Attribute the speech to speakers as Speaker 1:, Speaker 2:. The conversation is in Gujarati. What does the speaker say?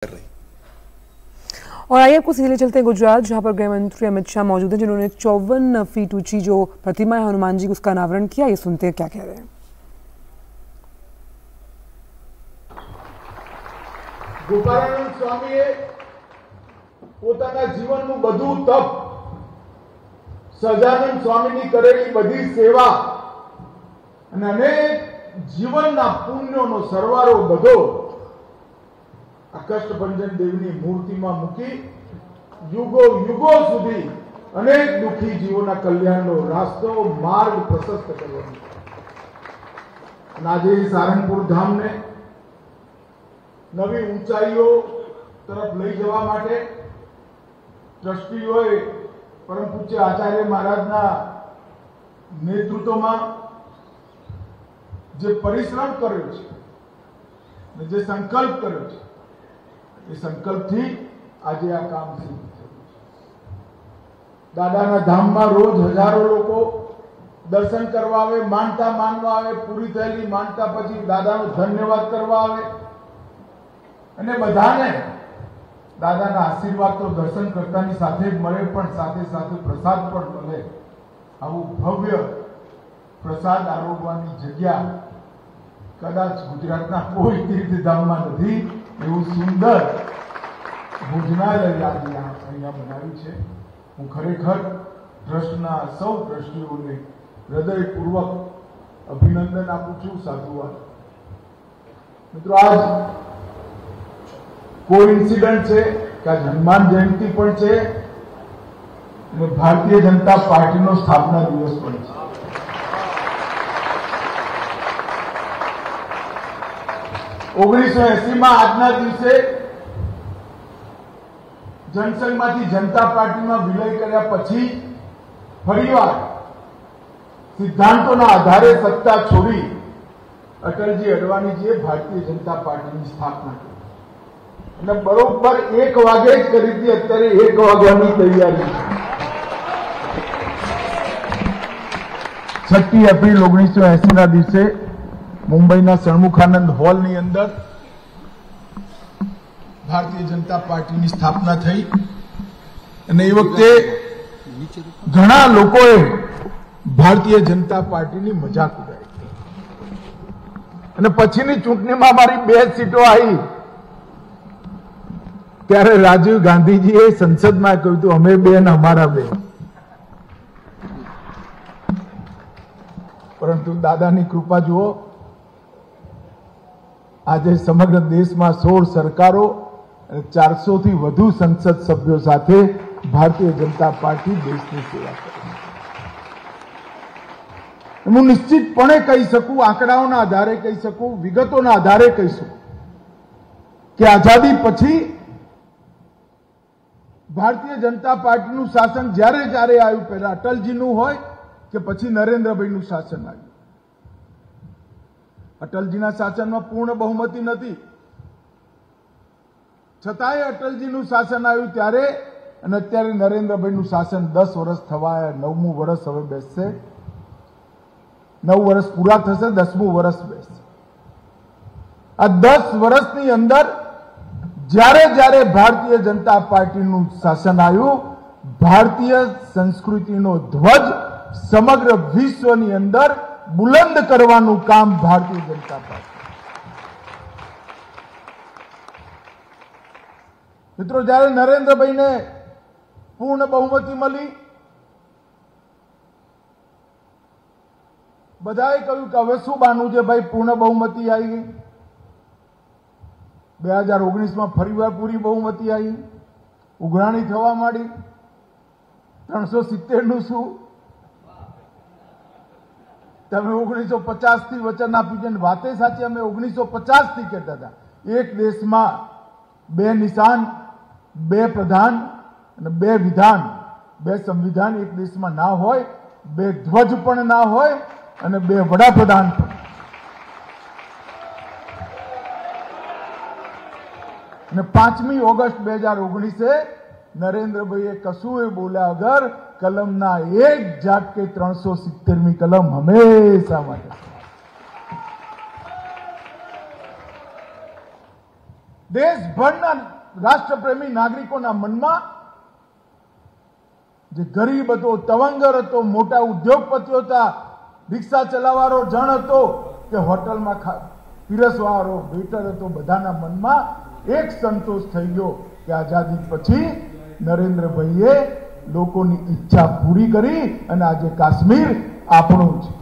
Speaker 1: कर रही।
Speaker 2: और आइए आपको सीधे चलते हैं गुजरात, जहां पर गृह मंत्री अमित शाह मौजूद हैं, जिन्होंने 54 फीट ऊंची जो प्रतिमा है हनुमान जी, उसका अनावरण किया। ये सुनते हैं क्या कह रहे हैं।
Speaker 3: गोपालानंद स्वामीए પોતાના જીવનનું બધું તપ સહજાનંદ સ્વામીની કરેલી બધી સેવા અને અનેક જીવનના પુણ્યોનો સરવાળો બધો આ કષ્ટભંજન દેવની મૂર્તિમાં મૂકી યુગો યુગો સુધી અનેક દુઃખી જીવોના કલ્યાણનો રાસ્તો માર્ગ પ્રશસ્ત કરવાનો અને આજે સારંગપુર ધામને નવી ઊંચાઈઓ तरफ लई जवा माटे ट्रस्टीओए परम पूज्य आचार्य महाराजना नेतृत्वमां जे परिश्रम कर्यो छे, जे संकल्प कर्यो छे, ए संकल्पथी आजे आ काम सिद्ध थयुं छे। दादाना धाममां रोज हजारों लोको दर्शन करवा आवे, मानता मानवा आवे, पूरी थयेली मानता पछी दादानो धन्यवाद करवा आवे અને બધાને દાદાના આશીર્વાદ તો દર્શન કરતાની સાથે જ મળે, પણ સાથે સાથે પ્રસાદ પણ મળે। આવું ભવ્ય પ્રસાદ આરોગવાની જગ્યા કદાચ ગુજરાતના કોઈ તીર્થધામમાં નથી। એવું સુંદર ભોજનાલય આજે અહીંયા બનાવ્યું છે। હું ખરેખર ટ્રસ્ટના સૌ ટ્રસ્ટીઓને હૃદયપૂર્વક અભિનંદન આપું છું, સાધુવાદ। મિત્રો, આજ कोइंसिडेंट है कि हनुमान जयंती पण छे ने भारतीय जनता पार्टी नो स्थापना दिवस पण छे। 1980 में आजना दिवसे जनसंघमांथी जनता पार्टी में विलय कर्या पछी फरीवार सिद्धांतों आधारे सत्ता छोड़ी अटलजी अडवाणीजीए भारतीय जनता पार्टी की स्थापना की। बरोबर 1 वागे ज करी थी, अत्यारे 1 वाग्यानी तैयारी। 6 एप्रिल 1980 ना दिवसे मुंबईना षणमुखानंद हॉल नी अंदर भारतीय जनता पार्टी की स्थापना थई अने ए वखते घणा लोकोए भारतीय जनता पार्टी की मजाक उड़ाई अने पछीनी चूंटणीमां मारी 2 सीटों आई ત્યારે રાજીવ ગાંધીજીએ સંસદમાં કહ્યું હતું, અમે 2 ને અમારા 2। પરંતુ દાદાની કૃપા જુઓ, આજે સમગ્ર દેશમાં 16 સરકારો અને 400 થી વધુ સંસદ સભ્યો સાથે ભારતીય જનતા પાર્ટી દેશની સેવા કરે છે। હું નિશ્ચિતપણે કહી શકું, આંકડાઓના આધારે કહી શકું, વિગતોના આધારે કહી શકું કે આઝાદી પછી भारतीय जनता पार्टी नु शासन જ્યારે જ્યારે આવ્યું, પહેલા અટલજીનું હોય કે પછી નરેન્દ્રભાઈનું શાસન આવ્યું। અટલજીના શાસનમાં પૂર્ણ બહુમતી નથી, છતાંય અટલજીનું શાસન આવ્યું ત્યારે અને અત્યારે નરેન્દ્રભાઈનું શાસન 10 વર્ષ થવા, 9મું વર્ષ હવે બેસશે। 9 વર્ષ પૂરા થશે, 10મું વર્ષ બેસશે। આ 10 વર્ષની અંદર જ્યારે જ્યારે ભારતીય જનતા પાર્ટીનું શાસન આવ્યું, ભારતીય સંસ્કૃતિનો ધ્વજ સમગ્ર વિશ્વની અંદર બુલંદ કરવાનું કામ ભારતીય જનતા પાર્ટી। મિત્રો, જ્યારે નરેન્દ્રભાઈને પૂર્ણ બહુમતી મળી, બધાએ કહ્યું કે હવે શું બાનું છે ભાઈ, પૂર્ણ બહુમતી આવી ગઈ। 2019 में फरीवार पूरी बहुमती आई, उघराणी थवा माड़ी। 370 नु शू तमे 1950 थी वचन आप्युं छे, वाते साची अमे 1950 थी कहेता था। एक देश में 2 निशान, 2 प्रधान अने 2 विधान, 2 संविधान एक देश में ना होय, 2 ध्वज पण ना होय अने 2 वडाप्रधान पण। 5 ऑगस्ट 2019 नरेंद्रभाई कशुं बोल्या वगर कलमना 1 ઝાટકે 370મી कलम हमेशा માટે। દેશભરના રાષ્ટ્રપ્રેમી નાગરિકોના મનમાં જે ગરીબ હતો, તવંગર હતો, મોટા ઉદ્યોગપતિઓ હતા, રિક્ષા ચલાવવાનો જણ હતો કે હોટલમાં પીરસવાળો વેટર હતો, બધાના મનમાં એક સંતોષ થઈ ગયો કે આઝાદી પછી નરેન્દ્રભાઈએ લોકોની ઈચ્છા પૂરી કરી અને આજે કાશ્મીર આપણું છે.